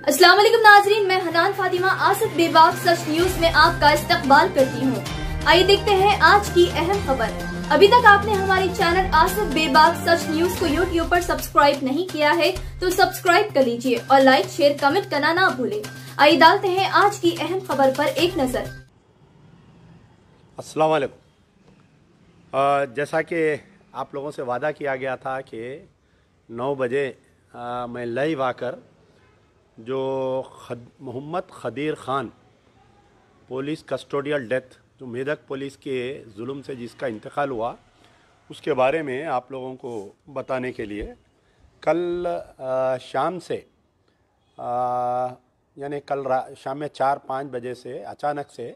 अस्सलाम वालेकुम नाजरीन, मैं हनान फातिमा आसिफ बेबाक सच न्यूज में आपका इस्तकबाल करती हूँ। आइए देखते हैं आज की अहम खबर। अभी तक आपने हमारे चैनल आसिफ बेबाक सच न्यूज को यूट्यूब पर सब्सक्राइब नहीं किया है तो सब्सक्राइब कर लीजिए और लाइक शेयर कमेंट करना ना भूले। आइए डालते हैं आज की अहम खबर पर एक नजर। अस्सलाम वालेकुम। जैसा कि आप लोगों से वादा किया गया था कि 9 बजे मैं लाइव आकर जो Mohammed Khadeer Khan police custodial death जो मेदक पुलिस के जुल्म से जिसका इंतकाल हुआ उसके बारे में आप लोगों को बताने के लिए कल शाम से यानी कल शाम में 4-5 बजे से अचानक से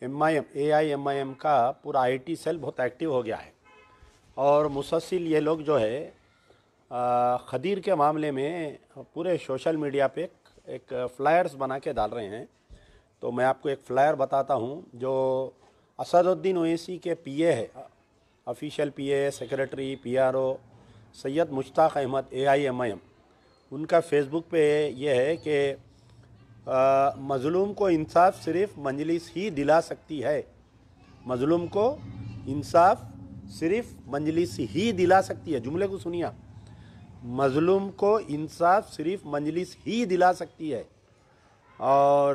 AIMIM का पूरा IT सेल बहुत एक्टिव हो गया है और मुसलसल ये लोग जो है खदीर के मामले में पूरे सोशल मीडिया पे एक फ्लायर्स बना के डाल रहे हैं। तो मैं आपको एक फ्लायर बताता हूँ जो असदुद्दीन ओवैसी के PA है, official PA secretary PRO Syed Mushtaq Ahmed AIMIM, उनका फेसबुक पे ये है कि मज़लूम को इंसाफ सिर्फ मजलिस ही दिला सकती है। मज़लूम को इंसाफ सिर्फ मजलिस ही दिला सकती है। जुमले को सुनिए, मज़लूम को इंसाफ सिर्फ मजलिस ही दिला सकती है। और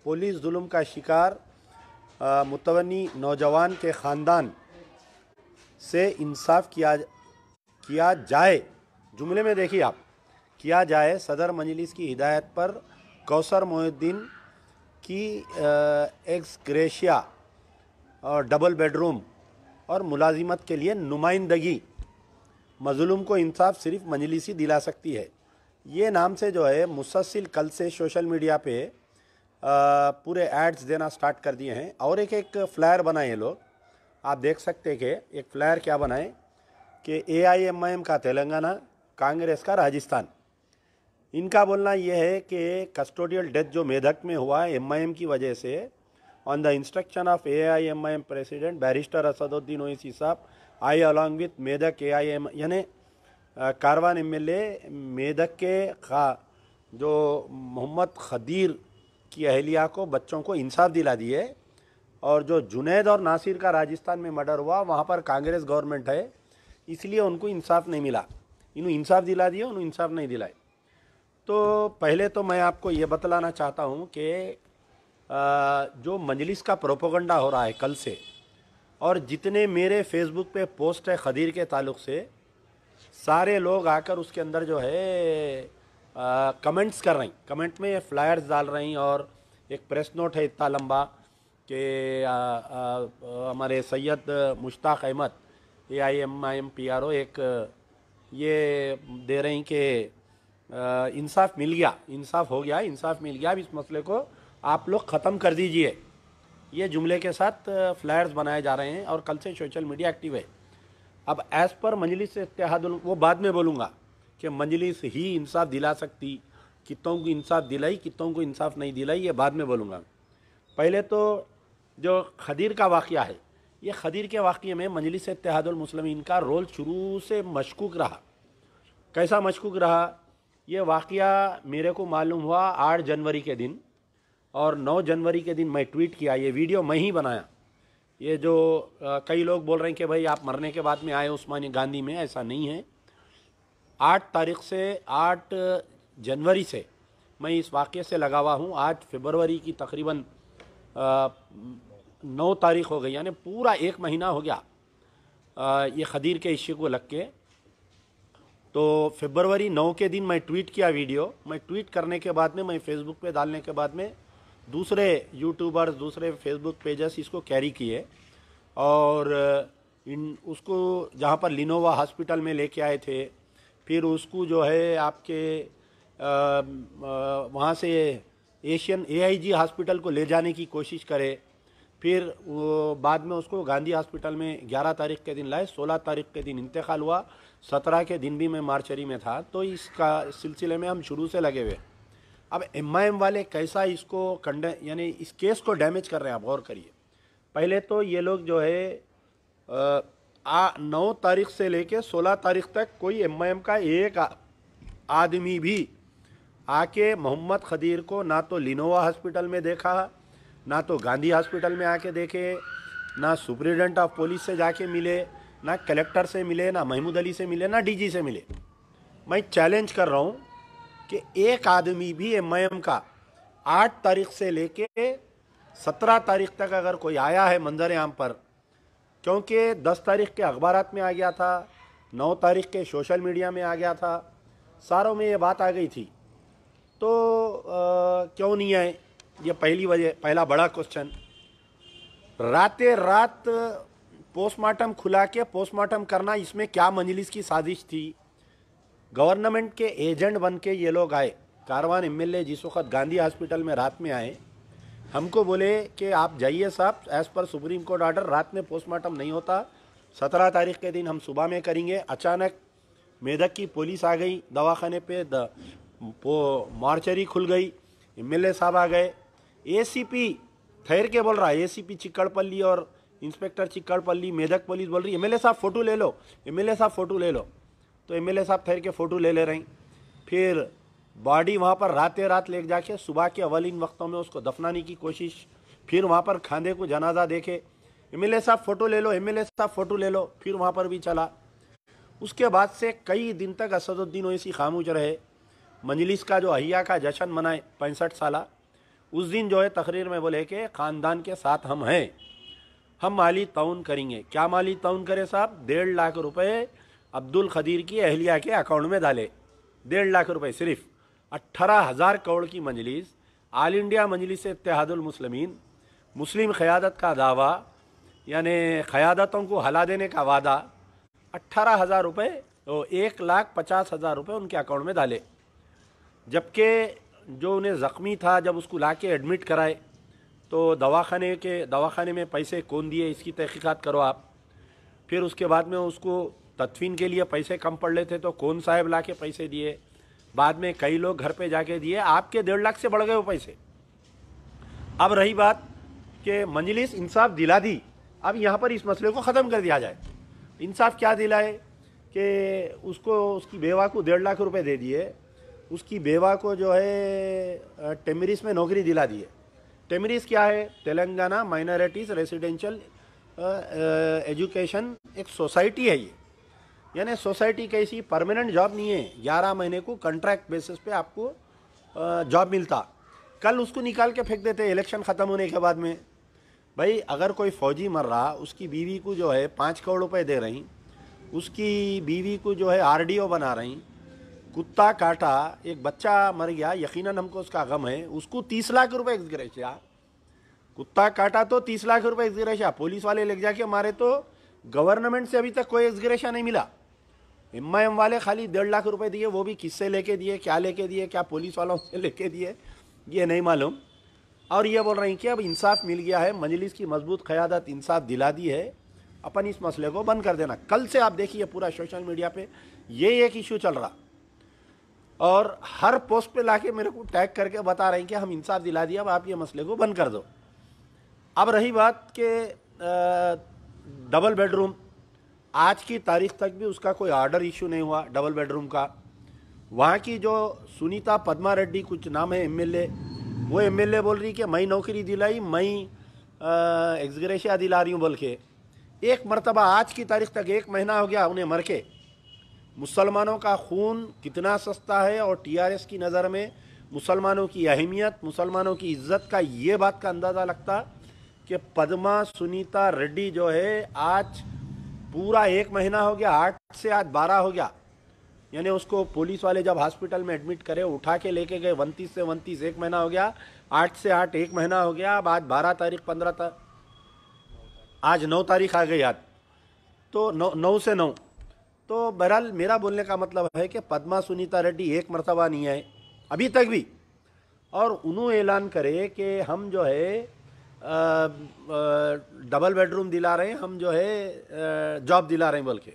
पुलिस जुल्म का शिकार मुतवन्नी नौजवान के ख़ानदान से इंसाफ किया जाए। जुमले में देखिए आप, किया जाए सदर मजलिस की हिदायत पर कौसर मोहिउद्दीन की एक्स ग्रेशिया और डबल बेडरूम और मुलाजिमत के लिए नुमाइंदगी। मज़लूम को इंसाफ सिर्फ मजलिस ही दिला सकती है। ये नाम से जो है मुसलसल कल से सोशल मीडिया पे पूरे एड्स देना स्टार्ट कर दिए हैं। और एक फ्लायर बनाए ये लोग, आप देख सकते हैं कि एक फ्लायर क्या बनाए कि AIMIM का तेलंगाना, कांग्रेस का राजस्थान। इनका बोलना ये है कि कस्टोडियल डेथ जो मेदक में हुआ है MIM की वजह से, on the instruction of AIMIM president barrister Asaduddin Owaisi साहब, आई अलॉन्ग विथ मेदक AIM यानी कारवान MLA मेदक के जो मोहम्मद खदीर की अहलिया को, बच्चों को इंसाफ दिला दिए। और जो जुनैद और नासिर का राजस्थान में मर्डर हुआ वहाँ पर कांग्रेस गवर्नमेंट है, इसलिए उनको इंसाफ नहीं मिला। इन्हों इंसाफ दिला दिए, उन्होंने इंसाफ नहीं दिलाए। तो पहले तो मैं आपको ये बतलाना चाहता हूँ कि जो मजलिस का प्रोपोगंडा हो रहा है कल से, और जितने मेरे फेसबुक पे पोस्ट है खदीर के ताल्लुक़ से, सारे लोग आकर उसके अंदर जो है कमेंट्स कर रहे हैं। कमेंट में फ्लायर्स डाल रही हैं और एक प्रेस नोट है इतना लंबा कि हमारे सैयद मुश्ताक अहमद AIMIM PRO एक ये दे रही कि इंसाफ मिल गया, इंसाफ हो गया, इंसाफ मिल गया, अब इस मसले को आप लोग ख़त्म कर दीजिए। ये जुमले के साथ फ्लायर्स बनाए जा रहे हैं और कल से सोशल मीडिया एक्टिव है। अब एज़ पर मजलिस इत्तेहादुल, वो बाद में बोलूँगा कि मजलिस ही इंसाफ दिला सकती, कितनों को इंसाफ दिलाई, कितनों को इंसाफ नहीं दिलाई, ये बाद में बोलूँगा। पहले तो जो खदीर का वाक़या है, ये खदीर के वाक़ये में मजलिस इत्तेहादुल मुस्लिमीन का रोल शुरू से मशकूक रहा। कैसा मशकूक रहा? ये वाक़या मेरे को मालूम हुआ 8 जनवरी के दिन, और 9 जनवरी के दिन मैं ट्वीट किया, ये वीडियो मैं ही बनाया। ये जो कई लोग बोल रहे हैं कि भाई आप मरने के बाद में आए उस्मानी गांधी में, ऐसा नहीं है। 8 जनवरी से मैं इस वाक़े से लगा हुआ हूँ। आज फरवरी की तकरीबन 9 तारीख हो गई, यानी पूरा 1 महीना हो गया ये खदीर के इश्यू को लग के। तो फरवरी 9 के दिन मैं ट्वीट किया वीडियो। मैं ट्वीट करने के बाद में, मैं फेसबुक पे डालने के बाद में दूसरे यूट्यूबर्स, दूसरे फेसबुक पेजेस इसको कैरी किए और उसको जहाँ पर लिनोवा हॉस्पिटल में लेके आए थे, फिर उसको जो है आपके वहाँ से एशियन AIG हॉस्पिटल को ले जाने की कोशिश करे, फिर बाद में उसको गांधी हॉस्पिटल में 11 तारीख के दिन लाए, 16 तारीख के दिन इंतकाल हुआ, 17 के दिन भी मैं मार्चरी में था। तो इसका सिलसिले में हम शुरू से लगे हुए। अब MIM वाले कैसा इसको यानी इस केस को डैमेज कर रहे हैं, आप गौर करिए। पहले तो ये लोग जो है 9 तारीख से लेके 16 तारीख तक कोई MIM का एक आदमी भी आके मोहम्मद खदीर को ना तो लिनोवा हॉस्पिटल में देखा, ना तो गांधी हॉस्पिटल में आके देखे, ना सुप्रिटेंडेंट ऑफ पुलिस से जाके मिले, ना कलेक्टर से मिले, ना महमूद अली से मिले, ना डीजी से मिले। मैं चैलेंज कर रहा हूँ कि एक आदमी भी एमआईएम का 8 तारीख से लेके 17 तारीख तक अगर कोई आया है मंजर आम पर, क्योंकि 10 तारीख के अखबारात में आ गया था, 9 तारीख के सोशल मीडिया में आ गया था, सारों में ये बात आ गई थी, तो क्यों नहीं आए? ये पहली वजह, पहला बड़ा क्वेश्चन। रातें रात पोस्टमार्टम खुला के पोस्टमार्टम करना, इसमें क्या मजलिस की साजिश थी? गवर्नमेंट के एजेंट बन के ये लोग आए। कारवान एमएलए जिस वक्त गांधी हॉस्पिटल में रात में आए, हमको बोले कि आप जाइए साहब, as per supreme court order रात में पोस्टमार्टम नहीं होता, 17 तारीख के दिन हम सुबह में करेंगे। अचानक मेदक की पुलिस आ गई, दवाखाने पे मार्चरी खुल गई, एमएलए साहब आ गए। एसीपी ठहर के बोल रहा है, एसीपी चिक्कड़पल्ली और इंस्पेक्टर चिक्कड़पल्ली मेदक पुलिस बोल रही है, एमएलए साहब फ़ोटो ले लो, एमएलए साहब फ़ोटो ले लो। तो एमएलए साहब ठहर के फ़ोटो ले रही। फिर बॉडी वहाँ पर रातें रात ले जाके सुबह के अवलिन वक्तों में उसको दफनाने की कोशिश। फिर वहाँ पर खांदे को जनाजा देखे, एमएलए साहब फ़ोटो ले लो, एमएलए साहब फ़ोटो ले लो। फिर वहाँ पर भी चला। उसके बाद से कई दिन तक असदुद्दीन ओवैसी खामोश रहे। मजलिस का जो अहिया का जश्न मनाए 65 साला, उस दिन जो है तकरीर में बोले कि ख़ानदान के साथ हम हैं, हम माली ताउन करेंगे। क्या माली ताउन करे साहब? 1.5 लाख रुपए अब्दुल खदीर की अहलिया के अकाउंट में डाले। 1.5 लाख रुपए सिर्फ। 18,000 करोड़ की मजलिस, आल इंडिया मजलिस इत्तेहादुल मुस्लिमीन, मुस्लिम क़यादत का दावा, यानी क़यादतों को हला देने का वादा। 18,000 रुपये, तो 1,50,000 रुपये उनके अकाउंट में डाले। जबकि जो उन्हें ज़ख्मी था, जब उसको ला के एडमिट कराए, तो दवाखाने में पैसे कौन दिए, इसकी तहकीकात करो आप। फिर उसके बाद में उसको तदफीन के लिए पैसे कम पड़ रहे थे, तो कौन साहब ला के पैसे दिए। बाद में कई लोग घर पे जाके दिए, आपके 1.5 लाख से बढ़ गए वो पैसे। अब रही बात कि मजलिस इंसाफ दिला दी, अब यहाँ पर इस मसले को ख़त्म कर दिया जाए। इंसाफ क्या दिलाए कि उसको, उसकी बेवा को 1.5 लाख रुपए दे दिए, उसकी बेवा को जो है टेमरिस में नौकरी दिला दी है। टेमरिस क्या है? तेलंगाना माइनॉरिटीज़ रेसिडेंशियल एजुकेशन एक सोसाइटी है ये, यानी सोसाइटी कैसी परमानेंट जॉब नहीं है, 11 महीने को कॉन्ट्रैक्ट बेसिस पे आपको जॉब मिलता। कल उसको निकाल के फेंक देते इलेक्शन ख़त्म होने के बाद में। भाई अगर कोई फ़ौजी मर रहा, उसकी बीवी को जो है 5 करोड़ रुपए दे रही, उसकी बीवी को जो है आरडीओ बना रही, कुत्ता काटा, एक बच्चा मर गया, यकीनन हमको उसका गम है, उसको 30 लाख रुपए एक्सग्रेशिया। कुत्ता काटा तो 30 लाख रुपए एक्सग्रेशिया, पुलिस वाले ले जाके मारे तो गवर्नमेंट से अभी तक कोई एक्सग्रेशिया नहीं मिला। एमआईएम वाले खाली 1.5 लाख रुपए दिए, वो भी किससे लेके दिए, क्या लेके दिए, क्या पुलिस वालों से लेके दिए, ये नहीं मालूम। और ये बोल रहे हैं कि अब इंसाफ मिल गया है, मजलिस की मजबूत क़यादत इंसाफ दिला दी है, अपन इस मसले को बंद कर देना। कल से आप देखिए पूरा सोशल मीडिया पे ये एक इशू चल रहा, और हर पोस्ट पे लाके मेरे को टैग करके बता रहे हैं कि हम इंसाफ दिला दिया, अब आप ये मसले को बंद कर दो। अब रही बात कि डबल बेडरूम, आज की तारीख तक भी उसका कोई ऑर्डर इशू नहीं हुआ डबल बेडरूम का। वहाँ की जो सुनीता पद्मा रेड्डी कुछ नाम है एमएलए, वो एमएलए बोल रही कि मैं नौकरी दिलाई, मैं एक्सग्रेशिया दिला रही हूँ बोल के। एक मरतबा आज की तारीख तक 1 महीना हो गया उन्हें मर के। मुसलमानों का खून कितना सस्ता है, और टीआरएस की नज़र में मुसलमानों की अहमियत, मुसलमानों की इज्जत का ये बात का अंदाज़ा लगता कि पद्मा सुनीता रेड्डी जो है आज पूरा 1 महीना हो गया, 8 से आज 12 हो गया, यानी उसको पुलिस वाले जब हॉस्पिटल में एडमिट करे, उठा के लेके गए 29 से 29 1 महीना हो गया, 8 से 8 1 महीना हो गया। अब आज 12 तारीख 15 तारीख, आज 9 तारीख आ गई, आज तो 9 से 9। तो बहरहाल मेरा बोलने का मतलब है कि पद्मा सुनीता रेड्डी एक मरतबा नहीं आए अभी तक भी, और उन्होंने ऐलान करे कि हम जो है डबल बेडरूम दिला रहे हैं, हम जो है जॉब दिला रहे हैं बोल के।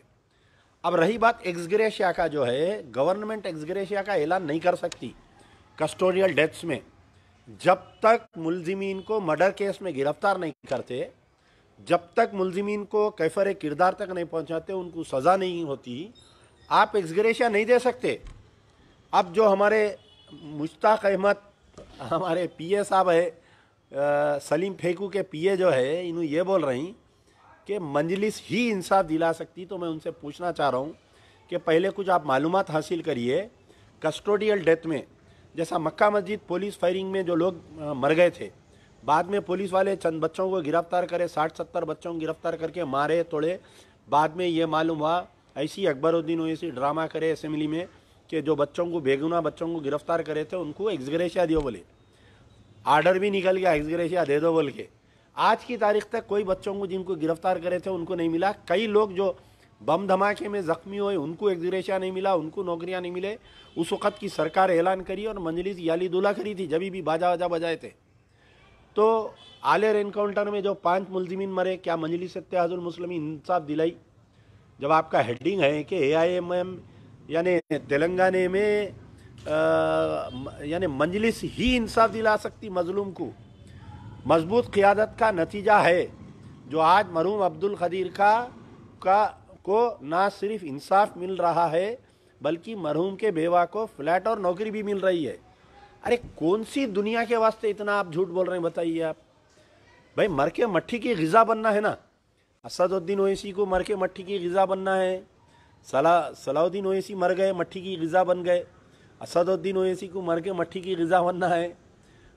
अब रही बात एक्सग्रेशिया का, जो है गवर्नमेंट एक्सग्रेशिया का ऐलान नहीं कर सकती कस्टोडियल डेथ्स में जब तक मुलजिमीन को मर्डर केस में गिरफ्तार नहीं करते, जब तक मुलजिमीन को कैफर किरदार तक नहीं पहुंचाते, उनको सज़ा नहीं होती, आप एक्सग्रेशिया नहीं दे सकते। अब जो हमारे मुश्ताक अहमद हमारे पीए साहब है, सलीम फेकू के पीए जो है, इन्हों ये बोल रही कि मंजलिस ही इंसाफ दिला सकती। तो मैं उनसे पूछना चाह रहा हूँ कि पहले कुछ आप मालूमात हासिल करिए कस्टोडियल डेथ में, जैसा मक्का मस्जिद पुलिस फायरिंग में जो लोग मर गए थे, बाद में पुलिस वाले चंद बच्चों को गिरफ्तार करे, 60-70 बच्चों को गिरफ्तार करके मारे तोड़े, बाद में ये मालूम हुआ ऐसी अकबरुद्दीन ओवैसी ड्रामा करे असेंबली में कि जो बच्चों को बेगुनाह बच्चों को गिरफ्तार करे थे उनको एक्सग्रेशिया दियो बोले, आर्डर भी निकल गया एक्सग्रेशिया दे दो बोल के। आज की तारीख तक कोई बच्चों को जिनको गिरफ्तार करे थे उनको नहीं मिला। कई लोग जो बम धमाके में जख्मी हुए उनको एक्सग्रेशिया नहीं मिला, उनको नौकरियां नहीं मिले। उस वक़्त की सरकार ऐलान करी और मंजलिस याली दूल्हा करी थी, जब भी बाजा वाजा बजाए थे। तो आलेर एनकाउंटर में जो 5 मुलजिमीन मरे, क्या मंजलिस इत्तेहादुल मुस्लिमीन इंसाफ दिलाई? जब आपका हेडिंग है कि AIMM यानी तेलंगाना में यानी मंजलिस ही इंसाफ दिला सकती मजलूम को, मजबूत क़ियादत का नतीजा है जो आज मरहूम अब्दुल खदीर को ना सिर्फ इंसाफ मिल रहा है बल्कि मरहूम के बेवा को फ्लैट और नौकरी भी मिल रही है। अरे कौन सी दुनिया के वास्ते इतना आप झूठ बोल रहे हैं बताइए आप? भाई मर के मट्ठी की ग़िज़ा बनना है ना। असदुद्दीन ओवैसी को मर के मट्ठी की ग़िज़ा बनना है, सलाउद्दीन ओवैसी मर गए मट्ठी की ग़िज़ा बन गए, असदुद्दीन ओवैसी को मर के मट्ठी की ग़िज़ा बनना है,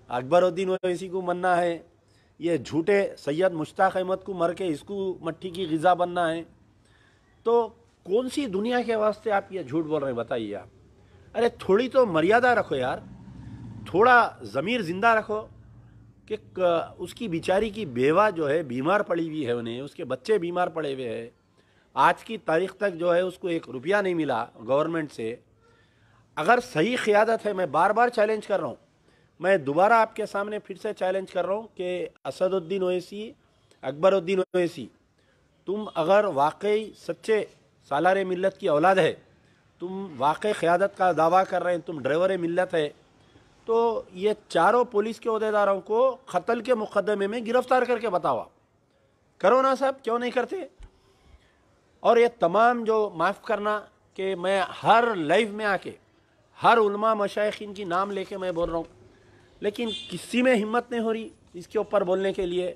अकबरुद्दीन ओवैसी को बनना है, ये झूठे सैयद मुश्ताक अहमद को मर के इसको मट्ठी की ग़िज़ा बनना है। तो कौन सी दुनिया के वास्ते आप ये झूठ बोल रहे हैं बताइए आप? अरे थोड़ी तो मर्यादा रखो यार, थोड़ा ज़मीर ज़िंदा रखो कि उसकी बेचारी की बेवा जो है बीमार पड़ी हुई है, उन्हें उसके बच्चे बीमार पड़े हुए हैं, आज की तारीख तक जो है उसको 1 रुपया नहीं मिला गवर्नमेंट से। अगर सही क़ियादत है, मैं बार बार चैलेंज कर रहा हूँ, मैं दोबारा आपके सामने फिर से चैलेंज कर रहा हूँ कि असदुद्दीन ओवैसी, अकबरुद्दीन ओवैसी, तुम अगर वाकई सच्चे सालार मिल्लत की औलाद है, तुम वाकई क़ियादत का दावा कर रहे हैं, तुम ड्राइवर मिल्लत है, तो ये चारों पुलिस के अहदेदारों को कत्ल के मुकदमे में गिरफ्तार करके बताओ। करो ना साहब, क्यों नहीं करते? और ये तमाम जो माफ़ करना कि मैं हर लाइव में आके हर उलमा मशाइखीन की नाम लेके मैं बोल रहा हूँ, लेकिन किसी में हिम्मत नहीं हो रही इसके ऊपर बोलने के लिए।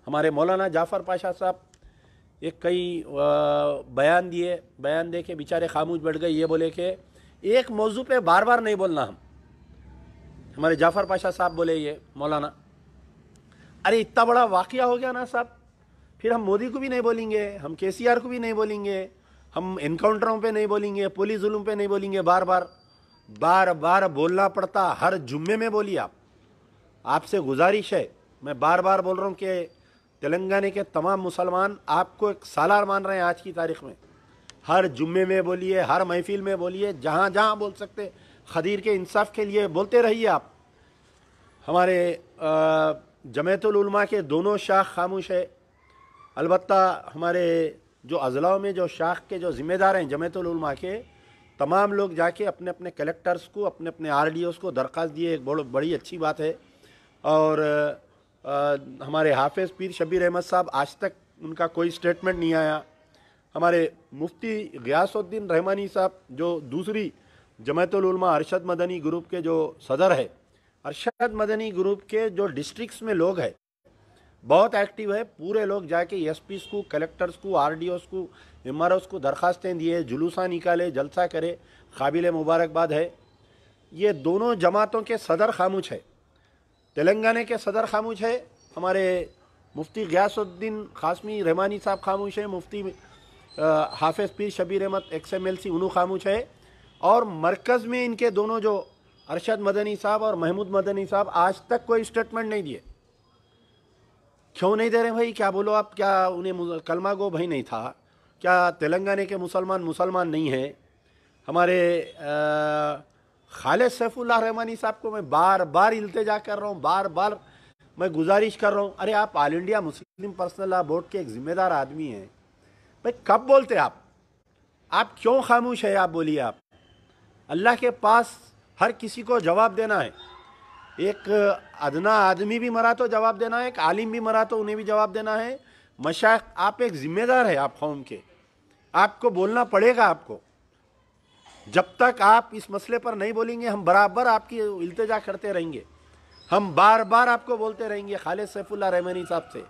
हमारे मौलाना जाफ़र पाशा साहब एक कई बयान दिए, बयान दे के बेचारे खामोश बैठ गए, ये बोले कि एक मौजू पे बार बार नहीं बोलना हम। हमारे जाफ़र पाशा साहब बोले ये मौलाना, अरे इतना बड़ा वाक़या हो गया ना साहब, फिर हम मोदी को भी नहीं बोलेंगे, हम KCR को भी नहीं बोलेंगे, हम इनकाउंटरों पे नहीं बोलेंगे, पुलिस जुल्म पे नहीं बोलेंगे, बार बार बोलना पड़ता। हर जुम्मे में बोलिए आप, आपसे गुजारिश है, मैं बार बार बोल रहा हूँ कि तेलंगाना के तमाम मुसलमान आपको एक सालार मान रहे हैं आज की तारीख़ में। हर जुम्मे में बोलिए, हर महफिल में बोलिए, जहाँ जहाँ बोल सकते खदीर के इंसाफ के लिए बोलते रहिए आप। हमारे जमीयतुल उलमा के दोनों शाख खामोश है, अलबत्ता हमारे जो अज़लाओं में जो शाख के जो ज़िम्मेदार हैं जमीयतुल उलमा के, तमाम लोग जाके अपने अपने कलेक्टर्स को, अपने अपने RDOs को दरख्वास्त दिए, एक बड़ी अच्छी बात है। और हमारे हाफिज़ पीर शबीर अहमद साहब, आज तक उनका कोई स्टेटमेंट नहीं आया। हमारे मुफ्ती गियासुद्दीन रहमानी साहब जो दूसरी जमीयतुल उलमा अरशद मदनी ग्रुप के जो सदर है, अरशद मदनी ग्रुप के जो डिस्ट्रिक्ट्स में लोग हैं बहुत एक्टिव है, पूरे लोग जाके SPs को, कलेक्टर्स को, RDOs को, MROs को दरख्वास्तें दिए, जुलूसा निकाले, जलसा करे, काबिल मुबारकबाद है। ये दोनों जमातों के सदर खामोश है, तेलंगाना के सदर खामोश है, हमारे मुफ्ती गियासुद्दीन कासमी रहमानी साहब खामोश है, मुफ्ती हाफिज़ पीर शबीर अहमद XMLC उन्हों खामोश है, और मरकज़ में इनके दोनों जो अरशद मदनी साहब और महमूद मदनी साहब आज तक कोई स्टेटमेंट नहीं दिए। क्यों नहीं दे रहे भाई? क्या बोलो आप, क्या उन्हें कलमा गो भाई नहीं था क्या? तेलंगाना के मुसलमान नहीं हैं? हमारे खालिद सैफुल्लाह रहमानी साहब को मैं बार बार इल्तिजा कर रहा हूँ, बार बार मैं गुजारिश कर रहा हूँ, अरे आप all India Muslim personal law board के एक ज़िम्मेदार आदमी हैं भाई, कब बोलते आप क्यों खामोश है? आप बोलिए। आप अल्लाह के पास हर किसी को जवाब देना है। एक अदना आदमी भी मरा तो जवाब देना है, एक आलिम भी मरा तो उन्हें भी जवाब देना है। मशाइख, आप एक ज़िम्मेदार है, आप कौम के, आपको बोलना पड़ेगा आपको। जब तक आप इस मसले पर नहीं बोलेंगे हम बराबर आपकी इल्तिजा करते रहेंगे। हम बार बार आपको बोलते रहेंगे खालिद सैफुल्लाह रहमानी साहब से,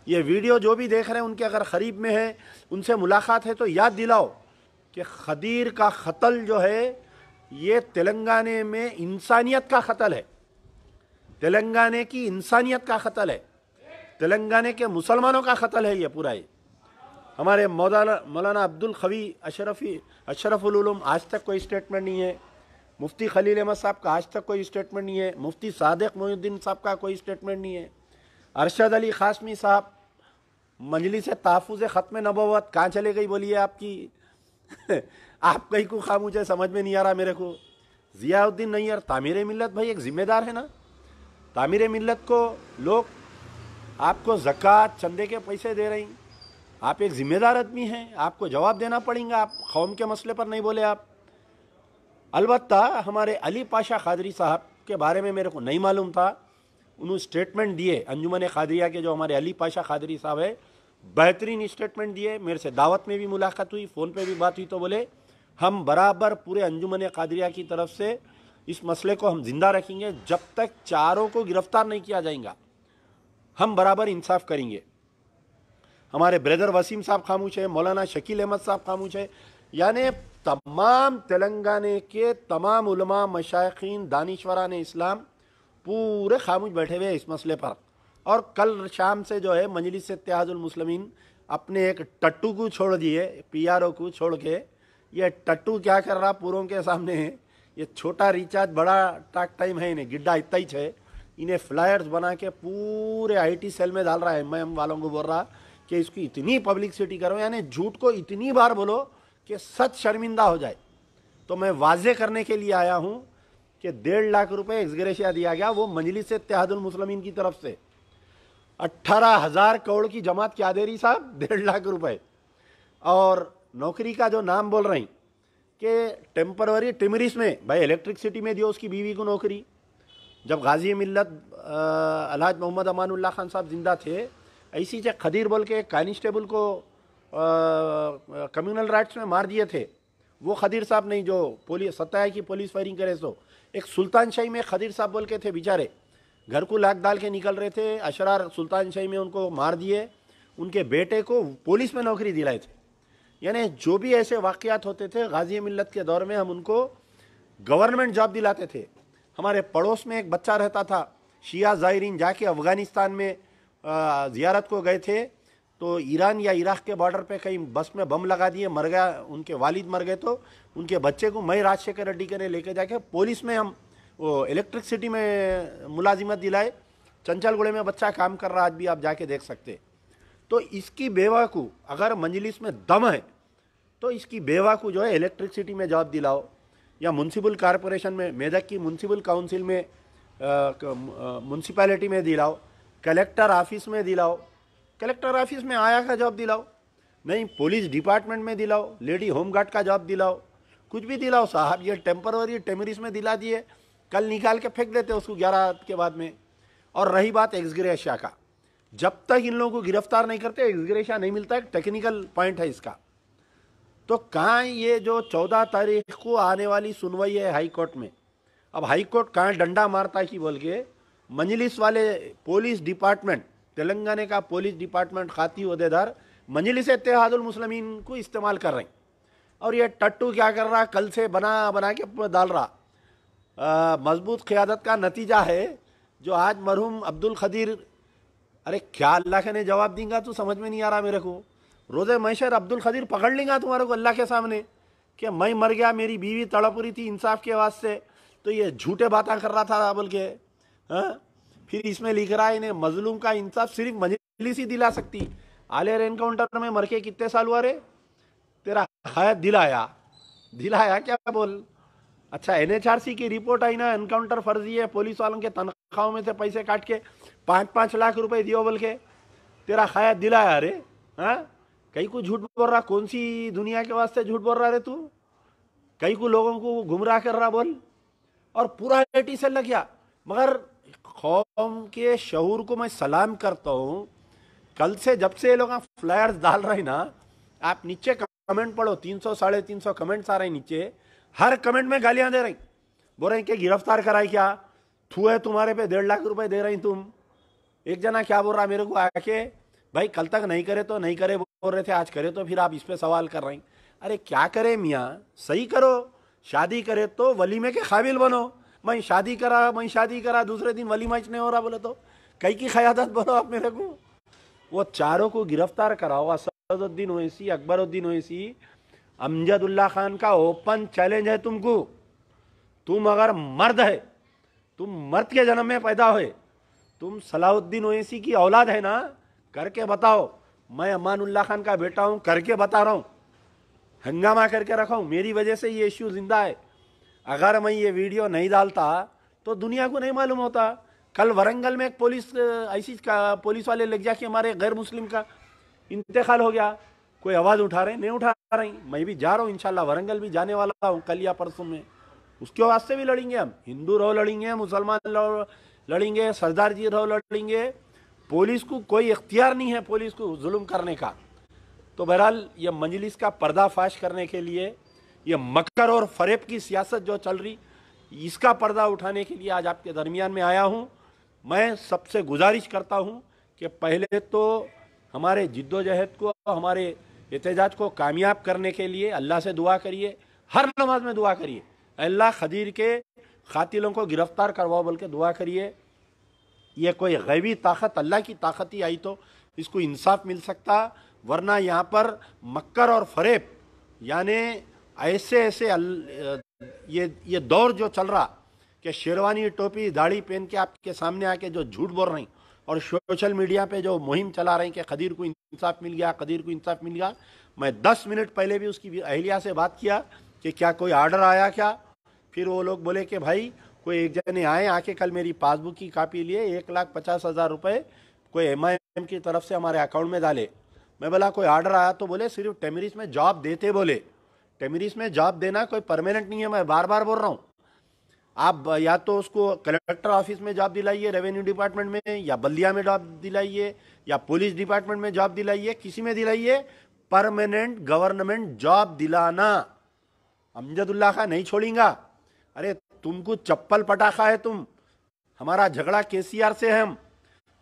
ये वीडियो जो भी देख रहे हैं उनके अगर करीब में है, उनसे मुलाकात है तो याद दिलाओ कि खदीर का कत्ल जो है ये तेलंगाने में इंसानियत का कत्ल है, तेलंगाने की इंसानियत का कत्ल है, तेलंगाने के मुसलमानों का कत्ल है ये पूरा। ये हमारे मौलाना अब्दुल खवी अशरफुल उलूम आज तक कोई स्टेटमेंट नहीं है, मुफ्ती खलील अहमद साहब का आज तक कोई स्टेटमेंट नहीं है, मुफ्ती सादिक मोइनुद्दीन साहब का कोई स्टेटमेंट नहीं है, अरशद अली खासमी साहब मजलिस तहफ़्फ़ुज़ ख़त्म नबुव्वत कहाँ चले गई बोलिए आपकी आप कहीं को खामोश है, समझ में नहीं आ रहा मेरे को। ज़ियाउद्दीन नैयर तामीर मिल्लत भाई एक ज़िम्मेदार है ना, तामीर मिल्लत को लोग आपको ज़कात चंदे के पैसे दे रही, आप एक ज़िम्मेदार आदमी हैं, आपको जवाब देना पड़ेगा। आप कौम के मसले पर नहीं बोले आप। अलबत्ता हमारे अली पाशा खादरी साहब के बारे में मेरे को नहीं मालूम था, उन्होंने स्टेटमेंट दिए अंजुमन खादरिया के जो हमारे अली पाशा खादरी साहब है, बेहतरीन स्टेटमेंट दिए। मेरे से दावत में भी मुलाकात हुई, फ़ोन पे भी बात हुई, तो बोले हम बराबर पूरे अंजुमन खादरिया की तरफ से इस मसले को हम जिंदा रखेंगे, जब तक चारों को गिरफ्तार नहीं किया जाएगा हम बराबर इंसाफ करेंगे। हमारे ब्रदर वसीम साहब खामोश है, मौलाना शकील अहमद साहब खामोश है, यानी तमाम तेलंगाने के तमाम उलमा मशाइखीन दानिश्वरान इस्लाम पूरे खामोश बैठे हुए इस मसले पर। और कल शाम से जो है मजलिस इत्तेहादुल मुस्लिमीन अपने एक टट्टू को छोड़ दिए, पीआरओ को छोड़ के, ये टट्टू क्या कर रहा पूरों के सामने है, ये छोटा रिचार्ज बड़ा टाक टाइम है, इन्हें गिड्डा इतना ही है, इन्हें फ्लायर्स बना के पूरे आईटी सेल में डाल रहा है। मैं वालों को बोल रहा कि इसकी इतनी पब्लिसिटी करो, यानी झूठ को इतनी बार बोलो कि सच शर्मिंदा हो जाए। तो मैं वाजे करने के लिए आया हूँ कि 1.5 लाख रुपए एक्सग्रेशिया दिया गया वो मजलिस इत्तेहादुल मुस्लिमीन की तरफ से। 18,000 करोड़ की जमात क्या दे रही साहब, 1.5 लाख रुपए। और नौकरी का जो नाम बोल रही कि टेम्पररी टिमरिस में, भाई इलेक्ट्रिसिटी में दियो उसकी बीवी को नौकरी। जब गाजी मिल्लत अलहाज मोहम्मद अमानुल्लाह खान साहब जिंदा थे, ऐसी से खदीर बोल के कांस्टेबल को कम्युनल राइट्स में मार दिए थे, वो खदीर साहब नहीं जो पुलिस सत्ता की पुलिस फायरिंग करे। सो एक सुल्तान शाही में खदीर साहब बोल के थे, बेचारे घर को लाक डाल के निकल रहे थे, अशरार सुल्तान शाही में उनको मार दिए, उनके बेटे को पुलिस में नौकरी दिलाए थे। यानी जो भी ऐसे वाक़यात होते थे गाजी मिल्लत के दौर में हम उनको गवर्नमेंट जॉब दिलाते थे। हमारे पड़ोस में एक बच्चा रहता था, शिया ज़ायरीन जाके अफ़गानिस्तान में ज़ियारत को गए थे, तो ईरान या इराक़ के बॉर्डर पे कहीं बस में बम लगा दिए, मर गया, उनके वालिद मर गए, तो उनके बच्चे को मैं राजशेखर रेड्डी के लेके जाके पुलिस में हम वो इलेक्ट्रिसिटी में मुलाजिमत दिलाए। चंचलगुड़े में बच्चा काम कर रहा, आज भी आप जाके देख सकते। तो इसकी बेवा को अगर मजलिस में दम है तो इसकी बेवा को जो है इलेक्ट्रिसिटी में जॉब दिलाओ, या म्यूनसिपल कॉरपोरेशन में, मेदक की म्यूनसिपल काउंसिल में, म्यूनसिपैलिटी में दिलाओ, कलेक्टर ऑफिस में दिलाओ, कलेक्टर ऑफिस में आया का जॉब दिलाओ, नहीं पुलिस डिपार्टमेंट में दिलाओ, लेडी होमगार्ड का जॉब दिलाओ, कुछ भी दिलाओ साहब। ये टेम्पररी टेमरिस में दिला दिए, कल निकाल के फेंक देते उसको 11 के बाद में। और रही बात एक्सग्रेशिया का, जब तक इन लोगों को गिरफ्तार नहीं करते एक्सग्रेशिया नहीं मिलता, एक टेक्निकल पॉइंट है इसका। तो कहाँ ये जो 14 तारीख को आने वाली सुनवाई है हाई कोर्ट में, अब हाई कोर्ट कहाँ डंडा मारता है कि बोल के मजलिस वाले पुलिस डिपार्टमेंट, तेलंगाना का पुलिस डिपार्टमेंट खाती अहदेदार मजलिस इत्तेहादुल मुस्लिमीन को इस्तेमाल कर रहे हैं। और ये टट्टू क्या कर रहा, कल से बना के डाल रहा। मजबूत क़यादत का नतीजा है जो आज मरहूम अब्दुल खदीर, अरे क्या अल्लाह के ने जवाब देगा तो समझ में नहीं आ रहा मेरे को। रोज़े महशर अब्दुल खदीर पकड़ लेगा तुम्हारे को अल्लाह के सामने कि मैं मर गया, मेरी बीवी तड़प रही थी इंसाफ के वास्ते, तो ये झूठे बातें कर रहा था बोल के। हाँ, फिर इसमें लिख रहा है इन्हें मजलूम का इंसाफ सिर्फ मजलिस ही दिला सकती। आलियर एनकाउंटर में मर के कितने साल हुआ रे, तेरा हयात दिलाया क्या बोल। अच्छा NHRC की रिपोर्ट आई ना, एनकाउंटर फर्जी है, पुलिस वालों के तनख्वाहों में से पैसे काट के 5-5 लाख रुपए दियो बोल के तेरा हयात दिलाया रे। हाँ, कहीं को झूठ बोल रहा, कौन सी दुनिया के वास्ते झूठ बोल रहा रे तू, कहीं को लोगों को गुमराह कर रहा बोल। और पूरा आईटी सेल लग गया। मगर कौम के शऊर को मैं सलाम करता हूँ, कल से जब से ये लोग फ्लायर्स डाल रहे हैं ना, आप नीचे कमेंट पढ़ो, 300 साढ़े 300 कमेंट्स आ रहे हैं नीचे। हर कमेंट में गालियां दे रही, बोल रही कि गिरफ्तार कराई क्या, थू है तुम्हारे पे 1.5 लाख रुपए दे रही तुम। एक जना क्या बोल रहा मेरे को आके, भाई कल तक नहीं करे तो नहीं करे बोल रहे थे, आज करे तो फिर आप इस पे सवाल कर रही। अरे क्या करे मियाँ, सही करो, शादी करे तो वलीमे के काबिल बनो। मैं शादी करा दूसरे दिन वलीमा नहीं हो रहा बोले तो कई की क़यादत बनो आप मेरे को। वो चारों को गिरफ्तार कराओ, असदुद्दीन ओवैसी, अकबरुद्दीन ओवैसी, अमजदुल्ला खान का ओपन चैलेंज है तुमको। तुम अगर मर्द है, तुम मर्द के जन्म में पैदा हुए, तुम सलाहुद्दीन ओवैसी की औलाद है ना, करके बताओ। मैं अमानुल्लाह खान का बेटा हूं, करके बता रहा हूं, हंगामा करके रखा हूं, मेरी वजह से ये इश्यू जिंदा है। अगर मैं ये वीडियो नहीं डालता तो दुनिया को नहीं मालूम होता। कल वरंगल में एक पुलिस वाले लग जाके हमारे गैर मुस्लिम का इंतकाल हो गया, कोई आवाज़ उठा रहे नहीं उठा रही। मैं भी जा रहा हूँ इंशाल्लाह, वरंगल भी जाने वाला हूँ कल या परसों में, उसके वास्ते भी लड़ेंगे हम। हिंदू रहो लड़ेंगे, मुसलमान लड़ेंगे, सरदार जी रहो लड़ेंगे। पुलिस को कोई इख्तियार नहीं है पुलिस को जुल्म करने का। तो बहरहाल ये मजलिस का पर्दाफाश करने के लिए, ये मकर और फरेब की सियासत जो चल रही, इसका पर्दा उठाने के लिए आज आपके दरमियान में आया हूँ। मैं सबसे गुजारिश करता हूँ कि पहले तो हमारे जिद्दोजहद को, हमारे एहतजाज को कामयाब करने के लिए अल्लाह से दुआ करिए, हर नमाज में दुआ करिए, अल्लाह खदीर के कातिलों को गिरफ्तार करवाओ बोल के दुआ करिए। ये कोई गैबी ताकत, अल्लाह की ताकत ही आई तो इसको इंसाफ मिल सकता, वरना यहाँ पर मक्कर और फरेब, यानी ऐसे ये दौर जो चल रहा कि शेरवानी टोपी दाढ़ी पहन के आपके सामने आके जो झूठ बोल रही और सोशल मीडिया पे जो मुहिम चला रही कि खदीर को इंसाफ मिल गया, खदीर को इंसाफ मिल गया। मैं 10 मिनट पहले भी उसकी अहलिया से बात किया कि क्या कोई आर्डर आया क्या। फिर वो लोग बोले कि भाई कोई एक जने आए, आके कल मेरी पासबुक की कापी लिए, 1,50,000 रुपये कोई MIM की तरफ से हमारे अकाउंट में डाले। मैं बोला कोई आर्डर आया तो बोले सिर्फ टेमरिस में जॉब देते, बोले टेमरिस में जॉब देना कोई परमानेंट नहीं है। मैं बार बार बोल रहा हूँ, आप या तो उसको कलेक्टर ऑफिस में जॉब दिलाइए, रेवेन्यू डिपार्टमेंट में, या बल्दिया में जॉब दिलाइए, या पुलिस डिपार्टमेंट में जॉब दिलाइए, किसी में दिलाइए, परमानेंट गवर्नमेंट जॉब दिलाना। अमजदुल्ला खान नहीं छोड़ेगा। अरे तुमको चप्पल पटाखा है, तुम, हमारा झगड़ा KCR से है, हम,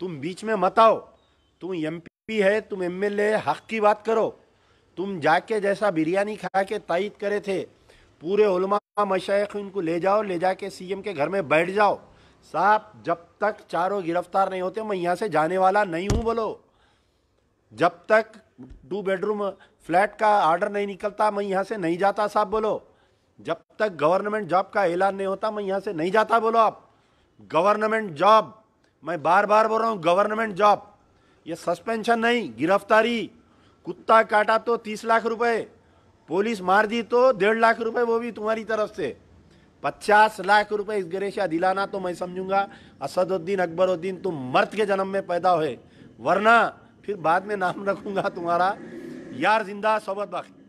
तुम बीच में मत आओ। तुम MP है, तुम MLA, हक की बात करो। तुम जाके जैसा बिरयानी खा के तायद करे थे, पूरे उलमा मशाइख उनको ले जाओ, ले जाके CM के घर में बैठ जाओ। साहब जब तक चारों गिरफ्तार नहीं होते मैं यहाँ से जाने वाला नहीं हूँ बोलो। जब तक 2 बेडरूम फ्लैट का ऑर्डर नहीं निकलता मैं यहाँ से नहीं जाता साहब बोलो। जब तक गवर्नमेंट जॉब का ऐलान नहीं होता मैं यहाँ से नहीं जाता बोलो आप। गवर्नमेंट जॉब, मैं बार बार बोल रहा हूँ, गवर्नमेंट जॉब, ये सस्पेंशन नहीं, गिरफ्तारी। कुत्ता काटा तो 30 लाख रुपए, पुलिस मार दी तो 1.5 लाख रुपए, वो भी तुम्हारी तरफ से। 50 लाख रुपए इस गिरेशा दिलाना तो मैं समझूंगा असदुद्दीन अकबरुद्दीन तुम मर्द के जन्म में पैदा हुए, वरना फिर बाद में नाम रखूंगा तुम्हारा यार जिंदा सोबत बाकी।